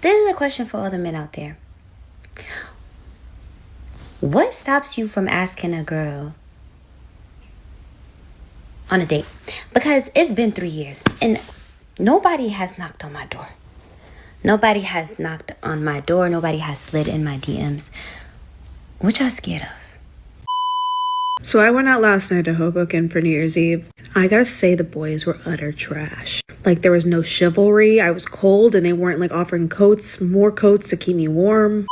This is a question for all the men out there. What stops you from asking a girl on a date? Because it's been 3 years and nobody has knocked on my door. Nobody has knocked on my door. Nobody has slid in my DMs. What y'all scared of? So I went out last night to Hoboken for New Year's Eve. I gotta say the boys were utter trash. Like, there was no chivalry. I was cold and they weren't like offering coats, more coats to keep me warm.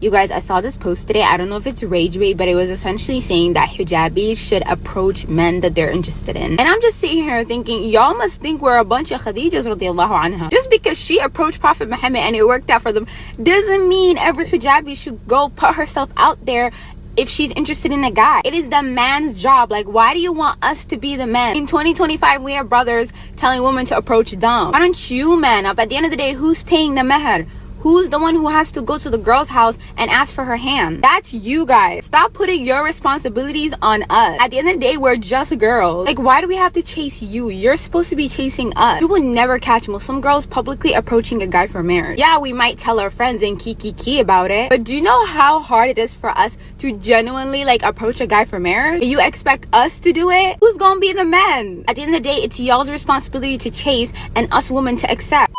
You guys, I saw this post today. I don't know if it's rage bait, but it was essentially saying that hijabis should approach men that they're interested in. And I'm just sitting here thinking, y'all must think we're a bunch of Khadijas radiallahu anha. Just because she approached Prophet Muhammad and it worked out for them doesn't mean every hijabi should go put herself out there if she's interested in a guy. It is the man's job. Like, why do you want us to be the men? In 2025, we have brothers telling women to approach them. Why don't you man up? At the end of the day, who's paying the meher? Who's the one who has to go to the girl's house and ask for her hand? That's you guys. Stop putting your responsibilities on us. At the end of the day, we're just girls. Like, why do we have to chase you? You're supposed to be chasing us. You would never catch Muslim girls publicly approaching a guy for marriage. Yeah, we might tell our friends and kiki about it, but do you know how hard it is for us to genuinely like approach a guy for marriage? You expect us to do it? Who's gonna be the men? At the end of the day, it's y'all's responsibility to chase and us women to accept.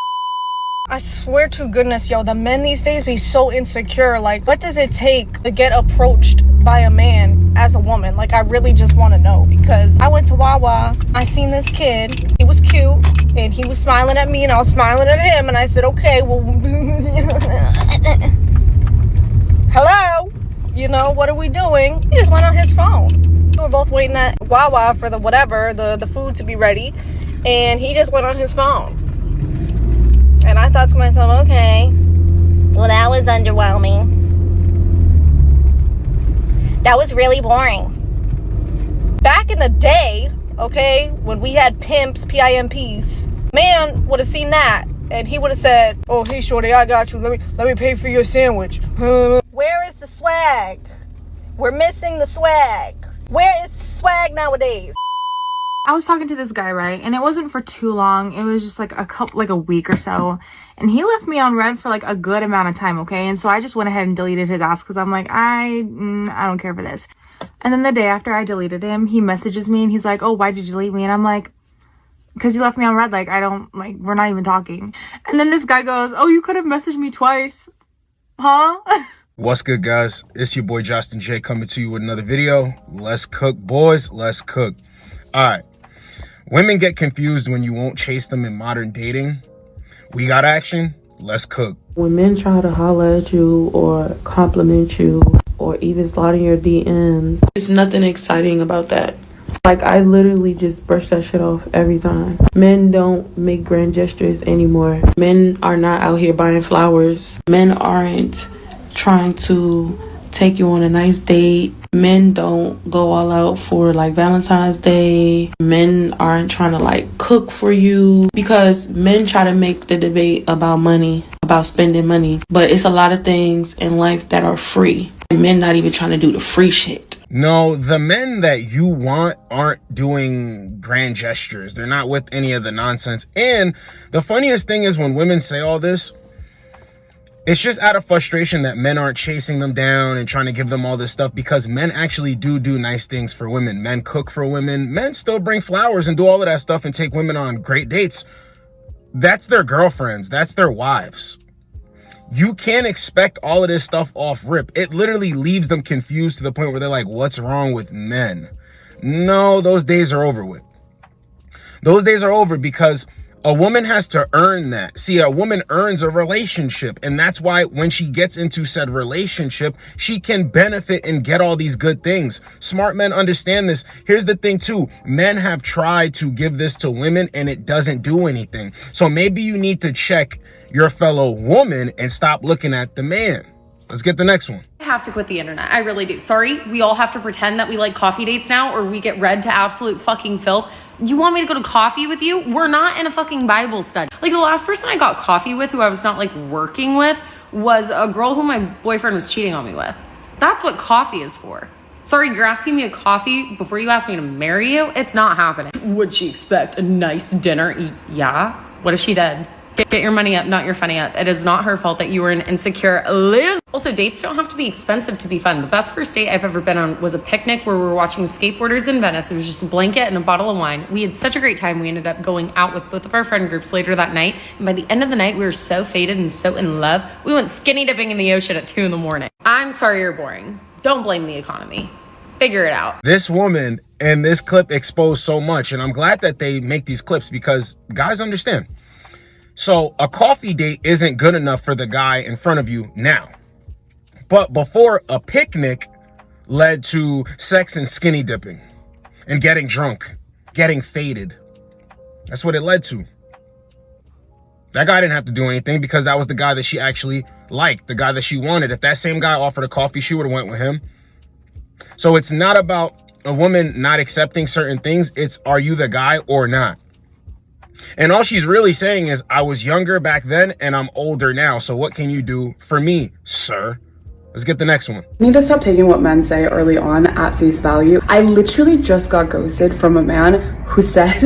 I swear to goodness, yo, the men these days be so insecure. Like, what does it take to get approached by a man as a woman? Like, I really just want to know, because I went to Wawa, I seen this kid, he was cute, and he was smiling at me, and I was smiling at him, and I said, okay, well, hello, you know, what are we doing? He just went on his phone. We were both waiting at Wawa for the food to be ready, and he just went on his phone. And I thought to myself, okay, well, that was underwhelming. That was really boring. Back in the day, okay, when we had pimps, P-I-M-Ps, man would have seen that, and he would have said, oh, hey, shorty, I got you. Let me pay for your sandwich. Where is the swag? We're missing the swag. Where is the swag nowadays? I was talking to this guy, right? And it wasn't for too long. It was just like a week or so. And he left me on red for like a good amount of time, okay? And so I just went ahead and deleted his ass because I'm like, I don't care for this. And then the day after I deleted him, he messages me and he's like, oh, why'd you delete me? And I'm like, because you left me on red. Like, we're not even talking. And then this guy goes, oh, you could have messaged me twice. Huh? What's good, guys? It's your boy Josten J coming to you with another video. Let's cook, boys. Let's cook. All right. Women get confused when you won't chase them in modern dating. We got action. Let's cook. When men try to holler at you or compliment you or even slide in your DMs, there's nothing exciting about that. Like, I literally just brush that shit off every time. Men don't make grand gestures anymore. Men are not out here buying flowers. Men aren't trying to take you on a nice date. Men don't go all out for like Valentine's Day. Men aren't trying to like cook for you, because men try to make the debate about money, about spending money. But it's a lot of things in life that are free, and men not even trying to do the free shit. No, the men that you want aren't doing grand gestures. They're not with any of the nonsense. And the funniest thing is, when women say all this, it's just out of frustration that men aren't chasing them down and trying to give them all this stuff, because men actually do nice things for women. Men cook for women. Men still bring flowers and do all of that stuff and take women on great dates. That's their girlfriends. That's their wives. You can't expect all of this stuff off rip. It literally leaves them confused to the point where they're like, what's wrong with men? No, those days are over with. Those days are over, because a woman has to earn that. See, a woman earns a relationship, and that's why when she gets into said relationship, she can benefit and get all these good things. Smart men understand this. Here's the thing too. Men have tried to give this to women and it doesn't do anything. So maybe you need to check your fellow woman and stop looking at the man. Let's get the next one. I have to quit the internet. I really do. Sorry, we all have to pretend that we like coffee dates now, or we get read to absolute fucking filth. You want me to go to coffee with you? We're not in a fucking Bible study. Like, the last person I got coffee with, who I was not like working with, was a girl who my boyfriend was cheating on me with. That's what coffee is for. Sorry, you're asking me a coffee before you ask me to marry you? It's not happening. Would she expect a nice dinner? Yeah. What if she did? Get your money up, not your funny up. It is not her fault that you were an insecure loser. Also, dates don't have to be expensive to be fun. The best first date I've ever been on was a picnic where we were watching skateboarders in Venice. It was just a blanket and a bottle of wine. We had such a great time. We ended up going out with both of our friend groups later that night. And by the end of the night, we were so faded and so in love. We went skinny dipping in the ocean at 2 a.m. I'm sorry you're boring. Don't blame the economy. Figure it out. This woman in this clip exposed so much, and I'm glad that they make these clips because guys understand. So a coffee date isn't good enough for the guy in front of you now. But before, a picnic led to sex and skinny dipping and getting drunk, getting faded. That's what it led to. That guy didn't have to do anything because that was the guy that she actually liked, the guy that she wanted. If that same guy offered a coffee, she would have went with him. So it's not about a woman not accepting certain things. It's, are you the guy or not? And all she's really saying is, I was younger back then and I'm older now. So what can you do for me, sir? Let's get the next one. You need to stop taking what men say early on at face value. I literally just got ghosted from a man who said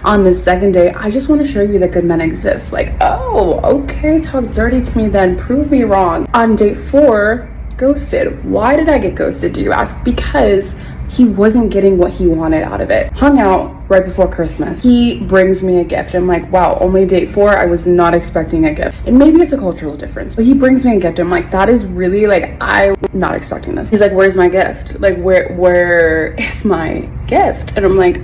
on the second day, I just want to show you that good men exist. Like, oh, okay, talk dirty to me then, prove me wrong. On date 4, ghosted. Why did I get ghosted, do you ask? Because he wasn't getting what he wanted out of it. Hung out right before Christmas. He brings me a gift. I'm like, wow, only date 4. I was not expecting a gift. And maybe it's a cultural difference, but he brings me a gift. I'm like, that is really like, I'm not expecting this. He's like, where's my gift? Like, where is my gift? And I'm like,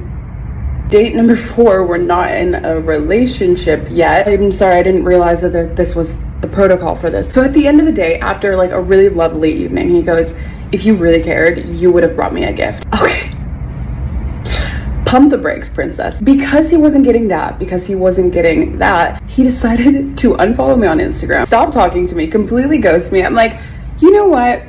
date number 4, we're not in a relationship yet. I'm sorry, I didn't realize that this was the protocol for this. So at the end of the day, after like a really lovely evening, he goes, if you really cared, you would have brought me a gift. Okay. Pump the brakes, princess. Because he wasn't getting that, he decided to unfollow me on Instagram, stop talking to me, completely ghost me. I'm like, you know what?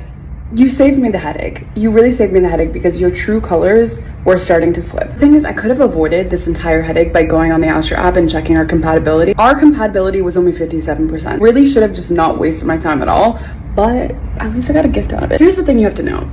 You saved me the headache. You really saved me the headache because your true colors were starting to slip. The thing is, I could have avoided this entire headache by going on the Astro app and checking our compatibility. Our compatibility was only 57%. Really should have just not wasted my time at all, but at least I got a gift out of it. Here's the thing you have to know.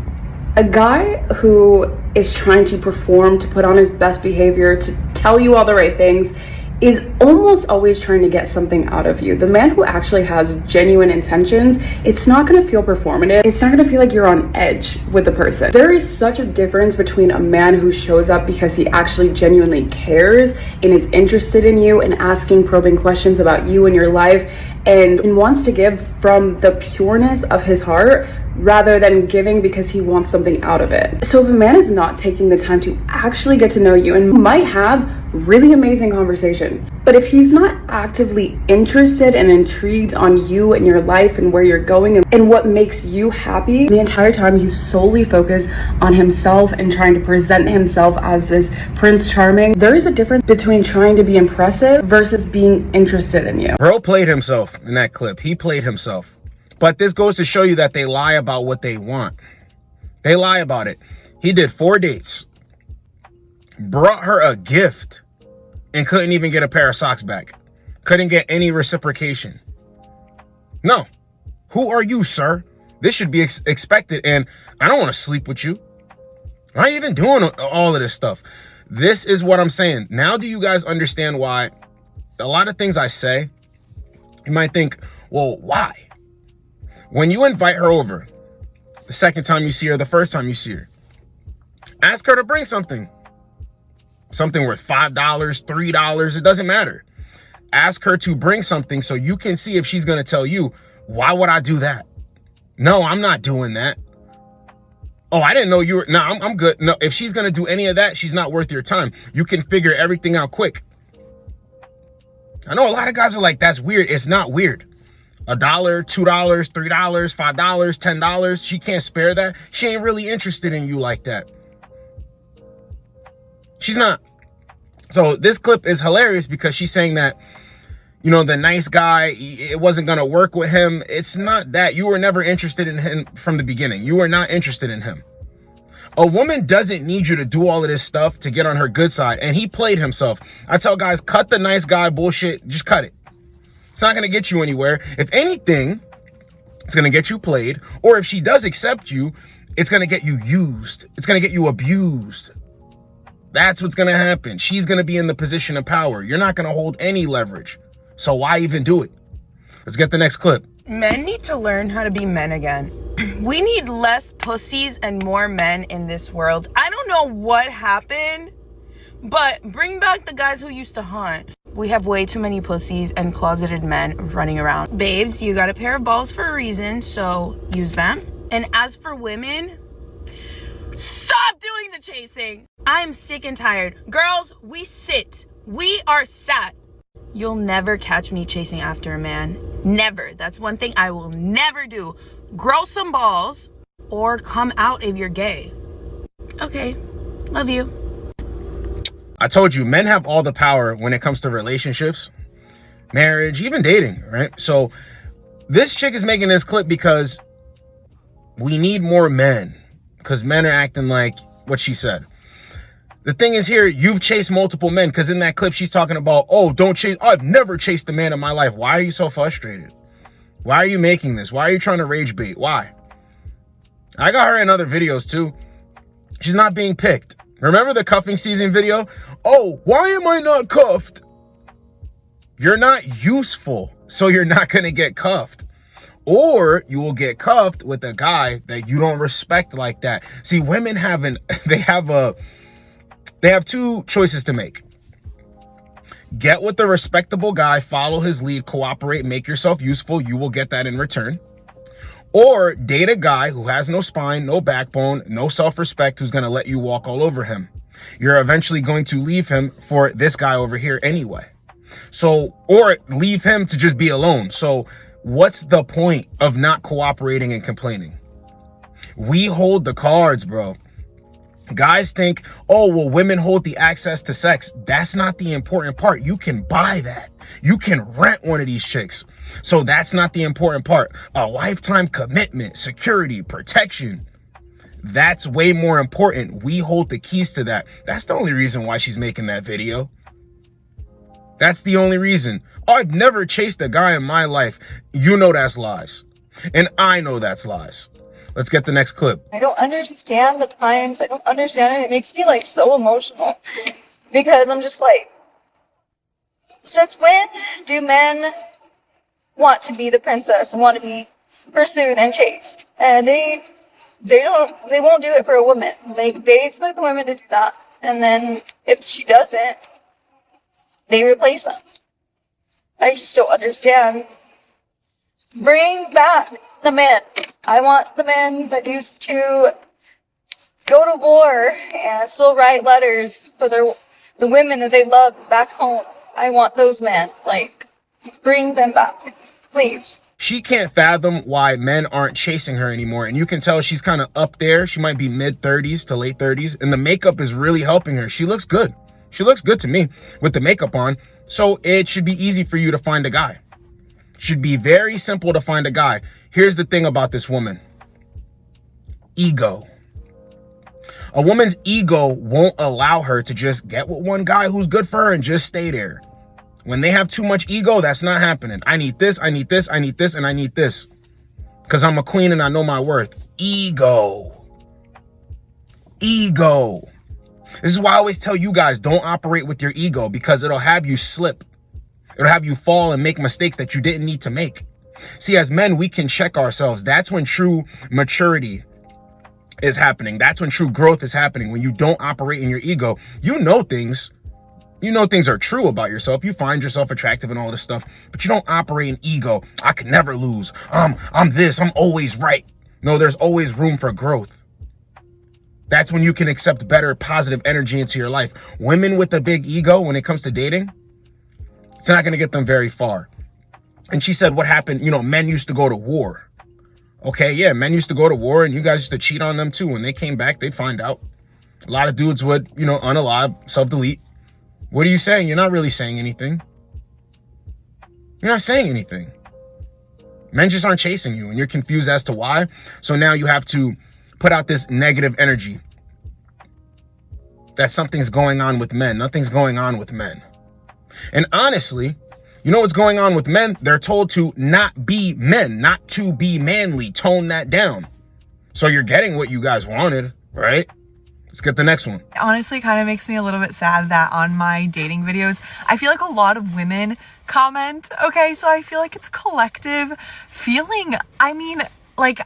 A guy who is trying to perform, to put on his best behavior, to tell you all the right things, is almost always trying to get something out of you. The man who actually has genuine intentions, it's not gonna feel performative. It's not gonna feel like you're on edge with the person. There is such a difference between a man who shows up because he actually genuinely cares and is interested in you and asking probing questions about you and your life and wants to give from the pureness of his heart rather than giving because he wants something out of it. So if a man is not taking the time to actually get to know you and might have really amazing conversation, but if he's not actively interested and intrigued on you and your life and where you're going and what makes you happy, the entire time he's solely focused on himself and trying to present himself as this Prince Charming, there is a difference between trying to be impressive versus being interested in you. Bro played himself in that clip. He played himself. But this goes to show you that they lie about what they want. They lie about it. He did 4 dates, brought her a gift, and couldn't even get a pair of socks back. Couldn't get any reciprocation. No. Who are you, sir? This should be expected, and I don't want to sleep with you. I'm not even doing all of this stuff. This is what I'm saying. Now do you guys understand why a lot of things I say, you might think, well, why? When you invite her over, the second time you see her, the first time you see her, ask her to bring something. Something worth $5, $3, it doesn't matter. Ask her to bring something so you can see if she's going to tell you, why would I do that? No, I'm not doing that. Oh, I didn't know you were, no, I'm good. No, if she's going to do any of that, she's not worth your time. You can figure everything out quick. I know a lot of guys are like, that's weird. It's not weird. $1, $2, $3, $5, $10. She can't spare that. She ain't really interested in you like that. She's not. So this clip is hilarious because she's saying that, you know, the nice guy, it wasn't going to work with him. It's not that. You were never interested in him from the beginning. You were not interested in him. A woman doesn't need you to do all of this stuff to get on her good side. And he played himself. I tell guys, cut the nice guy bullshit. Just cut it. It's not going to get you anywhere. If anything, it's going to get you played. Or if she does accept you, it's going to get you used. It's going to get you abused. That's what's going to happen. She's going to be in the position of power. You're not going to hold any leverage. So why even do it? Let's get the next clip. Men need to learn how to be men again. We need less pussies and more men in this world. I don't know what happened, but bring back the guys who used to hunt. We have way too many pussies and closeted men running around. Babes, you got a pair of balls for a reason, so use them. And as for women, stop doing the chasing. I'm sick and tired. Girls, we sit. We are sat. You'll never catch me chasing after a man. Never. That's one thing I will never do. Grow some balls or come out if you're gay. Okay. Love you. I told you, men have all the power when it comes to relationships, marriage, even dating, right? So this chick is making this clip because we need more men, because men are acting like what she said. The thing is here, you've chased multiple men, because in that clip, she's talking about, oh, don't chase. I've never chased a man in my life. Why are you so frustrated? Why are you making this? Why are you trying to rage bait? Why? I got her in other videos too. She's not being picked. Remember the cuffing season video? Oh, why am I not cuffed? You're not useful, so you're not going to get cuffed. Or you will get cuffed with a guy that you don't respect like that. See, women they have two choices to make. Get with the respectable guy, follow his lead, cooperate, make yourself useful. You will get that in return. Or date a guy who has no spine, no backbone, no self-respect, who's going to let you walk all over him. You're eventually going to leave him for this guy over here anyway. So, or leave him to just be alone. So what's the point of not cooperating and complaining? We hold the cards, bro. Guys think, oh, well, women hold the access to sex. That's not the important part. You can buy that. You can rent one of these chicks. So that's not the important part. A lifetime commitment, security, protection. That's way more important. We hold the keys to that. That's the only reason why she's making that video. That's the only reason. Oh, I've never chased a guy in my life. You know that's lies. And I know that's lies. Let's get the next clip. I don't understand the times. I don't understand it. It makes me like so emotional because I'm just like, since when do men want to be the princess and want to be pursued and chased? And they won't do it for a woman. They expect the women to do that. And then if she doesn't, they replace them. I just don't understand. Bring back the men. I want the men that used to go to war and still write letters for the women that they love back home. I want those men. Like, bring them back, please. She can't fathom why men aren't chasing her anymore. And you can tell she's kind of up there. She might be mid-30s to late 30s. And the makeup is really helping her. She looks good. She looks good to me with the makeup on. So it should be easy for you to find a guy. Should be very simple to find a guy. Here's the thing about this woman. Ego. A woman's ego won't allow her to just get with one guy who's good for her and just stay there. When they have too much ego, that's not happening. I need this, I need this, I need this, and I need this. Because I'm a queen and I know my worth. Ego. Ego. This is why I always tell you guys, don't operate with your ego, because it'll have you slip. It'll have you fall and make mistakes that you didn't need to make. See, as men, we can check ourselves. That's when true maturity is happening. That's when true growth is happening. When you don't operate in your ego, you know things are true about yourself. You find yourself attractive and all this stuff, but you don't operate in ego. I can never lose. I'm this. I'm always right. No, there's always room for growth. That's when you can accept better, positive energy into your life. Women with a big ego, when it comes to dating, it's not going to get them very far. And she said, what happened? You know, men used to go to war. Okay, yeah, men used to go to war and you guys used to cheat on them too. When they came back, they'd find out. A lot of dudes would, unalive, self-delete. What are you saying? You're not really saying anything. You're not saying anything. Men just aren't chasing you and you're confused as to why. So now you have to put out this negative energy that something's going on with men. Nothing's going on with men. And honestly, you know what's going on with men? They're told to not be men, not to be manly. Tone that down. So you're getting what you guys wanted, right? Let's get the next one. It honestly kind of makes me a little bit sad that on my dating videos, I feel like a lot of women comment. Okay, so I feel like it's a collective feeling. I mean, like,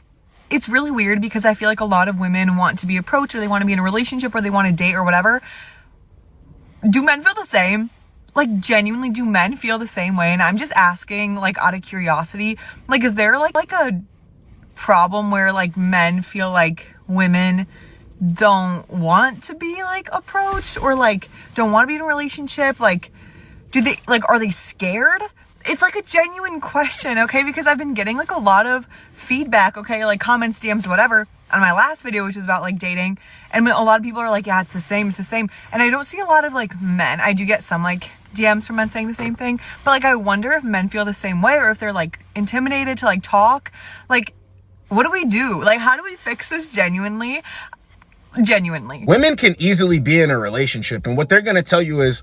it's really weird because I feel like a lot of women want to be approached, or they want to be in a relationship, or they want to date or whatever. Do men feel the same? Like, genuinely, do men feel the same way? And I'm just asking, like, out of curiosity, like, is there like a problem where like men feel like women don't want to be like approached, or like don't want to be in a relationship? Like, do they, like, are they scared? It's like a genuine question, okay? Because I've been getting like a lot of feedback, okay? Like comments, DMs, whatever, on my last video, which was about like dating. And a lot of people are like, yeah, it's the same. And I don't see a lot of like men. I do get some like DMs from men saying the same thing. But like, I wonder if men feel the same way, or if they're like intimidated to like talk. Like, what do we do? Like, how do we fix this genuinely? Women can easily be in a relationship, and what they're going to tell you is,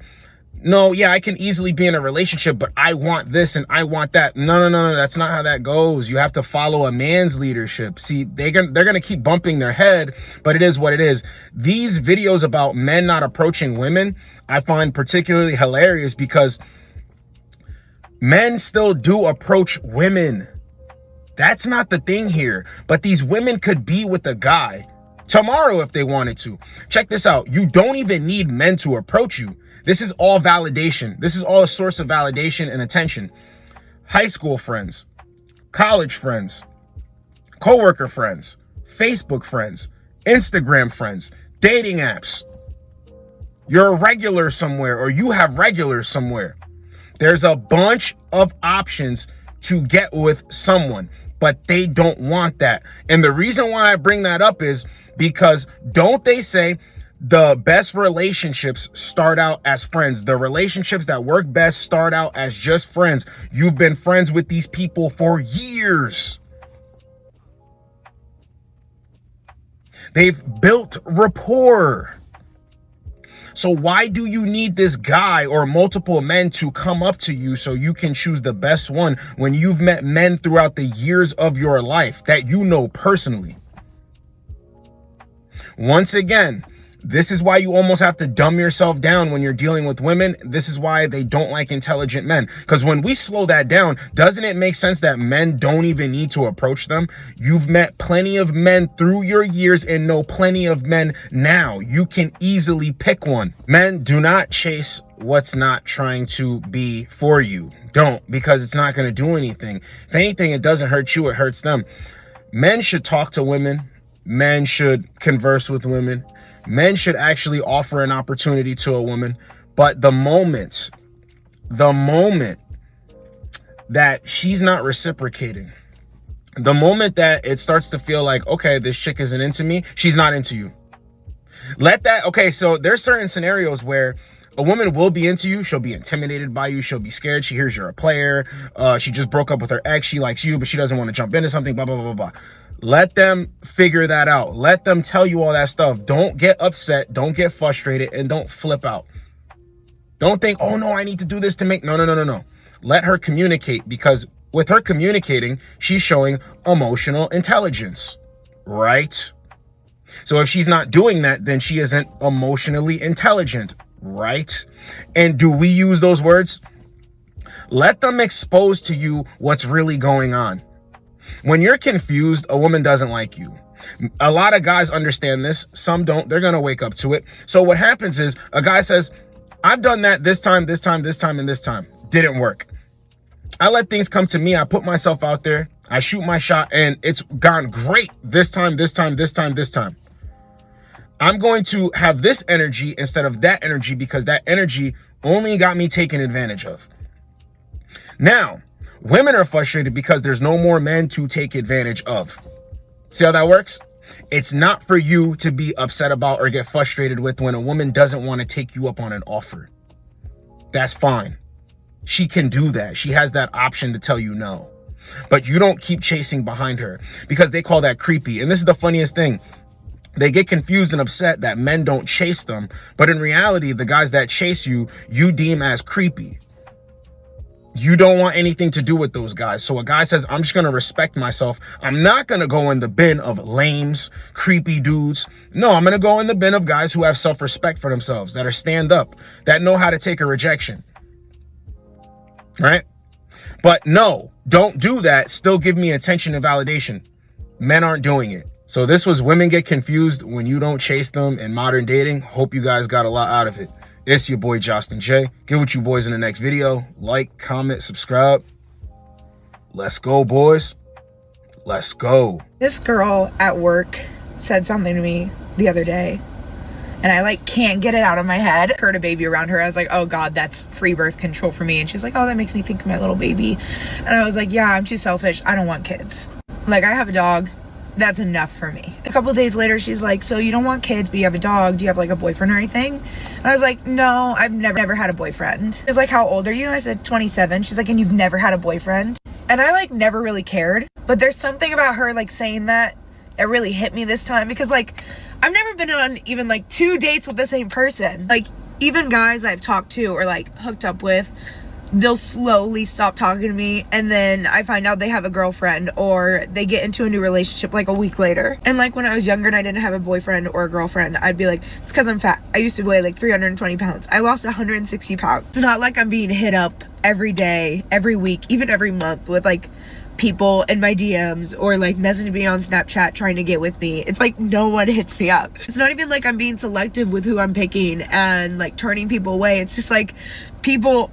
no, yeah, I can easily be in a relationship, but I want this and I want that. No, that's not how that goes. You have to follow a man's leadership. See, they're gonna keep bumping their head, but it is what it is. These videos about men not approaching women, I find particularly hilarious, because men still do approach women. That's not the thing here. But these women could be with a guy tomorrow if they wanted to. Check this out. You don't even need men to approach you. This is all validation. This is all a source of validation and attention. High school friends, college friends, coworker friends, Facebook friends, Instagram friends, dating apps. You're a regular somewhere, or you have regulars somewhere. There's a bunch of options to get with someone, but they don't want that. And the reason why I bring that up is because, don't they say the best relationships start out as friends? The relationships that work best start out as just friends. You've been friends with these people for years. They've built rapport. So why do you need this guy or multiple men to come up to you so you can choose the best one, when you've met men throughout the years of your life that you know personally? Once again, this is why you almost have to dumb yourself down when you're dealing with women. This is why they don't like intelligent men. Because when we slow that down, doesn't it make sense that men don't even need to approach them? You've met plenty of men through your years and know plenty of men now. You can easily pick one. Men, do not chase what's not trying to be for you. Don't, because it's not going to do anything. If anything, it doesn't hurt you, it hurts them. Men should talk to women. Men should converse with women. Men should actually offer an opportunity to a woman. But the moment that she's not reciprocating, the moment that it starts to feel like, okay, this chick isn't into me, she's not into you. Let that, okay, so there's certain scenarios where a woman will be into you. She'll be intimidated by you. She'll be scared. She hears you're a player. She just broke up with her ex. She likes you, but she doesn't want to jump into something, blah, blah, blah, blah. Let them figure that out. Let them tell you all that stuff. Don't get upset. Don't get frustrated, and don't flip out. Don't think, oh no, I need to do this to make, no. Let her communicate, because with her communicating, she's showing emotional intelligence, right? So if she's not doing that, then she isn't emotionally intelligent, right? And do we use those words? Let them expose to you what's really going on. When you're confused, a woman doesn't like you. A lot of guys understand this. Some don't. They're going to wake up to it. So what happens is a guy says, I've done that this time, and this time. Didn't work. I let things come to me. I put myself out there. I shoot my shot, and it's gone great this time. I'm going to have this energy instead of that energy, because that energy only got me taken advantage of. Now, women are frustrated because there's no more men to take advantage of. See how that works? It's not for you to be upset about or get frustrated with when a woman doesn't want to take you up on an offer. That's fine. She can do that. She has that option to tell you no. But you don't keep chasing behind her, because they call that creepy. And this is the funniest thing. They get confused and upset that men don't chase them. But in reality, the guys that chase you, you deem as creepy. You don't want anything to do with those guys. So a guy says, I'm just going to respect myself. I'm not going to go in the bin of lames, creepy dudes. No, I'm going to go in the bin of guys who have self-respect for themselves, that are stand up, that know how to take a rejection. right? But no, don't do that. Still give me attention and validation. Men aren't doing it. So this was women get confused when you don't chase them in modern dating. Hope you guys got a lot out of it. It's your boy Josten J. Get with you boys in the next video. Like, comment, subscribe. Let's go, boys. Let's go. This girl at work said something to me the other day, and I like can't get it out of my head. Heard a baby around her. I was like, oh God, that's free birth control for me. And she's like, oh, that makes me think of my little baby. And I was like, yeah, I'm too selfish. I don't want kids. Like, I have a dog. That's enough for me. A couple days later, she's like, so you don't want kids, but you have a dog. Do you have like a boyfriend or anything? And I was like, no, I've never had a boyfriend. She was like, how old are you? And I said, 27. She's like, and you've never had a boyfriend? And I like never really cared. But there's something about her like saying that really hit me this time, because like I've never been on even like 2 dates with the same person. Like, even guys I've talked to or like hooked up with, they'll slowly stop talking to me, and then I find out they have a girlfriend, or they get into a new relationship like a week later. And like when I was younger and I didn't have a boyfriend or a girlfriend, I'd be like, it's because I'm fat. I used to weigh like 320 pounds. I lost 160 pounds. It's not like I'm being hit up every day, every week, even every month with like people in my DMs or like messaging me on Snapchat trying to get with me. It's like no one hits me up. It's not even like I'm being selective with who I'm picking and like turning people away. It's just like people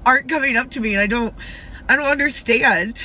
aren't coming up to me, and I don't understand.